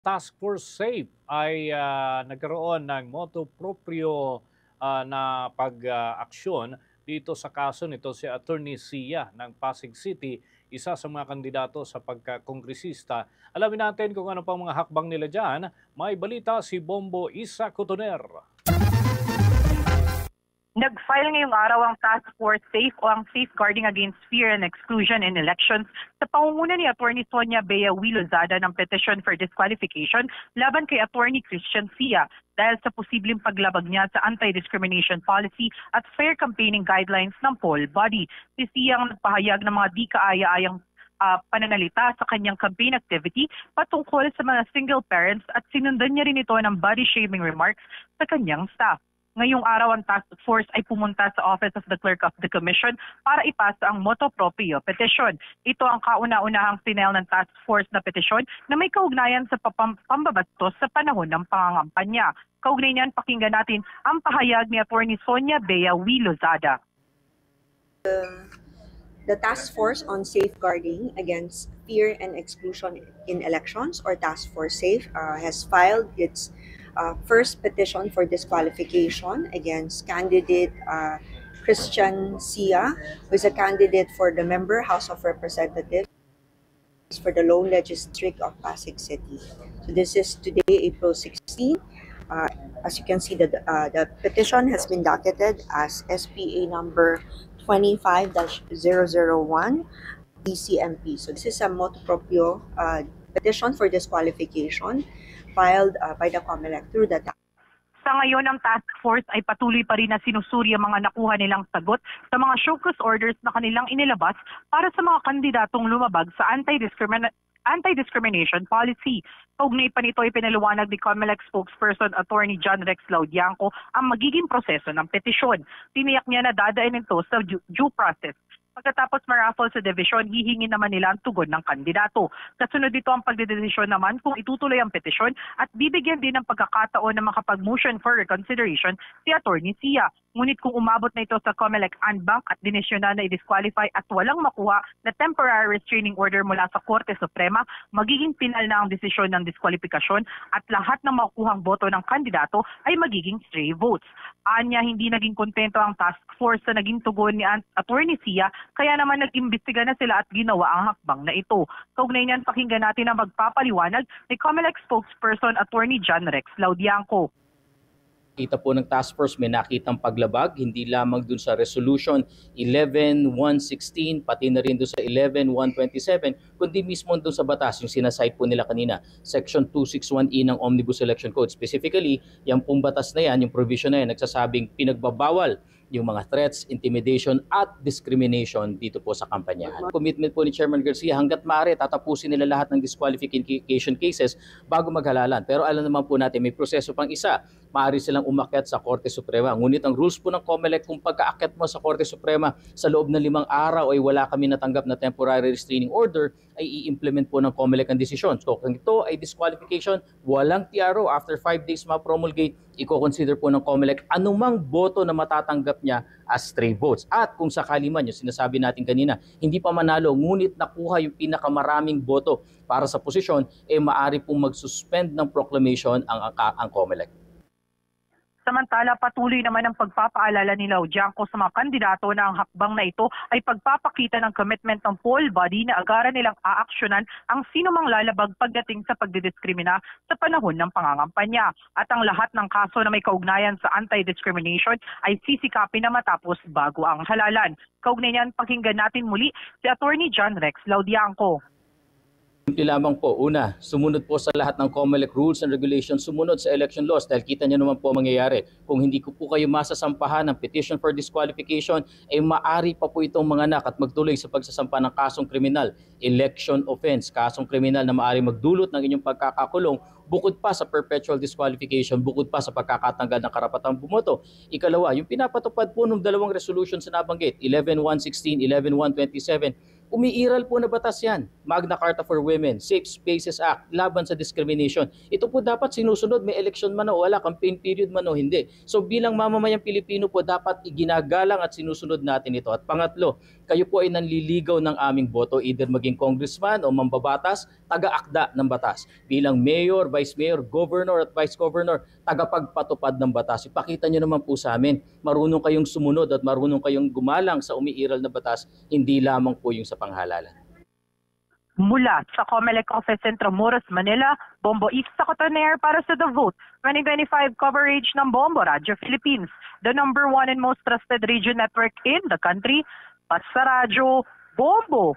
Task Force SAFE ay nagkaroon ng motu proprio na pag-aksyon dito sa kaso nito si Attorney Sia ng Pasig City, isa sa mga kandidato sa pagkakongresista. Alamin natin kung ano pang mga hakbang nila dyan. May balita si Bombo Isa Cotoner. Nag-file ngayong araw ang Task Force SAFE o ang Safeguarding Against Fear and Exclusion in Elections sa pangunguna ni Atty. Sonia Bea V. Lozada ng petition for disqualification laban kay Atty. Christian Sia dahil sa posibleng paglabag niya sa anti-discrimination policy at fair campaigning guidelines ng poll body. Si Sia ang nagpahayag ng mga di kaaya-ayang pananalita sa kanyang campaign activity patungkol sa mga single parents at sinundan niya rin ito ng body-shaming remarks sa kanyang staff. Ngayong araw ang task force ay pumunta sa Office of the Clerk of the Commission para ipasa ang motu proprio petition. Ito ang kauna-unahang final ng task force na petisyon na may kaugnayan sa pambabastos sa panahon ng pangangampanya. Kaugnay niyan, pakinggan natin ang pahayag ni Atty. Sonia Bea V. Lozada. The Task Force on Safeguarding Against Fear and Exclusion in Elections, or Task Force SAFE, has filed its first petition for disqualification against candidate Christian Sia, who is a candidate for the member House of Representatives for the Lone District of Pasig City. So this is today, April 16. As you can see, the petition has been docketed as SPA number 25-001 DCMP. So this is a motu proprio petition for disqualification filed by the COMELEC through the Sa ngayon, ang task force ay patuloy pa rin na sinusuri ang mga nakuha nilang sagot sa mga showcase orders na kanilang inilabas para sa mga kandidatong lumabag sa anti-discrimination policy. Kaugnay pa nito, ipinaliwanag ni COMELEC spokesperson Attorney John Rex Laudianco ang magiging proseso ng petisyon. Tiniyak niya na dadaan ito sa due process. Pagkatapos maraffle sa division, hihingin naman nila ang tugon ng kandidato. Kasunod dito ang pagdedesisyon naman kung itutuloy ang petisyon at bibigyan din ng pagkakataon na makapag-motion for reconsideration si Atty. Sia. Ngunit kung umabot na ito sa COMELEC Anbank at dinesyonan na i-disqualify at walang makuha na temporary restraining order mula sa Korte Suprema, magiging pinal na ang desisyon ng diskwalifikasyon at lahat ng makukuhang boto ng kandidato ay magiging stray votes. Anya, hindi naging kontento ang task force sa naging tugon ni Atty. Sia, kaya naman nag-imbestiga na sila at ginawa ang hakbang na ito. Kaugnay niyan, pakinggan natin ang magpapaliwanag ni COMELEC spokesperson Atty. John Rex Laudianco. Kita po ng task force may nakitang paglabag, hindi lamang dun sa resolution 11-116, pati na rin dun sa 11-127, kundi mismo dun sa batas, yung sinasite po nila kanina, section 261E ng Omnibus Election Code. Specifically, yung pong batas na yan, yung provision na yan, nagsasabing pinagbabawal yung mga threats, intimidation at discrimination dito po sa kampanyahan. Commitment po ni Chairman Garcia, hanggat maaari tatapusin nila lahat ng disqualification cases bago maghalalan. Pero alam naman po natin, may proseso pang isa. Maaari silang umakyat sa Korte Suprema. Ngunit ang rules po ng COMELEC, kung pagkaakyat mo sa Korte Suprema sa loob ng 5 araw ay wala kami natanggap na temporary restraining order, ay i-implement po ng COMELEC ang desisyon. So kung ito ay disqualification, walang TRO, after 5 days ma-promulgate, i-consider po ng COMELEC anumang boto na matatanggap niya as stray votes. At kung sakali man, yung sinasabi natin kanina, hindi pa manalo, ngunit nakuha yung pinakamaraming boto para sa posisyon, maaari pong mag-suspend ng proclamation ang COMELEC. Samantala, patuloy naman ang pagpapaalala ni Laudianco sa mga kandidato na ang hakbang na ito ay pagpapakita ng commitment ng poll body na agaran nilang aaksyonan ang sinumang lalabag pagdating sa pagdidiskrimina sa panahon ng pangangampanya. At ang lahat ng kaso na may kaugnayan sa anti-discrimination ay sisikapin na matapos bago ang halalan. Kaugnay niyan, pakinggan natin muli si Atty. John Rex Laudianco. Simple lamang po, una, sumunod po sa lahat ng COMELEC rules and regulations, sumunod sa election laws dahil kita niyo naman po mangyayari. Kung hindi ko po kayo masasampahan ng petition for disqualification, maari pa po itong manganak at magtuloy sa pagsasampa ng kasong kriminal, election offense, kasong kriminal na maari magdulot ng inyong pagkakakulong, bukod pa sa perpetual disqualification, bukod pa sa pagkakatanggal ng karapatang bumoto. Ikalawa, yung pinapatupad po ng dalawang resolutions na nabanggit, 11-116, 11-127, Umiiral po na batas yan. Magna Carta for Women, Safe Spaces Act, laban sa discrimination. Ito po dapat sinusunod, may election man o wala, campaign period man o hindi. So bilang mamamayang Pilipino po, dapat iginagalang at sinusunod natin ito. At pangatlo, kayo po ay nanliligaw ng aming boto, either maging congressman o mambabatas, taga-akda ng batas. Bilang mayor, vice mayor, governor at vice governor, tagapagpatupad ng batas. Ipakita nyo naman po sa amin, marunong kayong sumunod at marunong kayong gumalang sa umiiral na batas, hindi lamang po yung sa panghalalan. Mula sa COMELEC Office in Intramuros, Manila, Bombo East sa Cotoner para sa The Vote 2025 coverage ng Bombo Radio Philippines, the #1 and most trusted radio network in the country. Pas sa radyo, Bombo!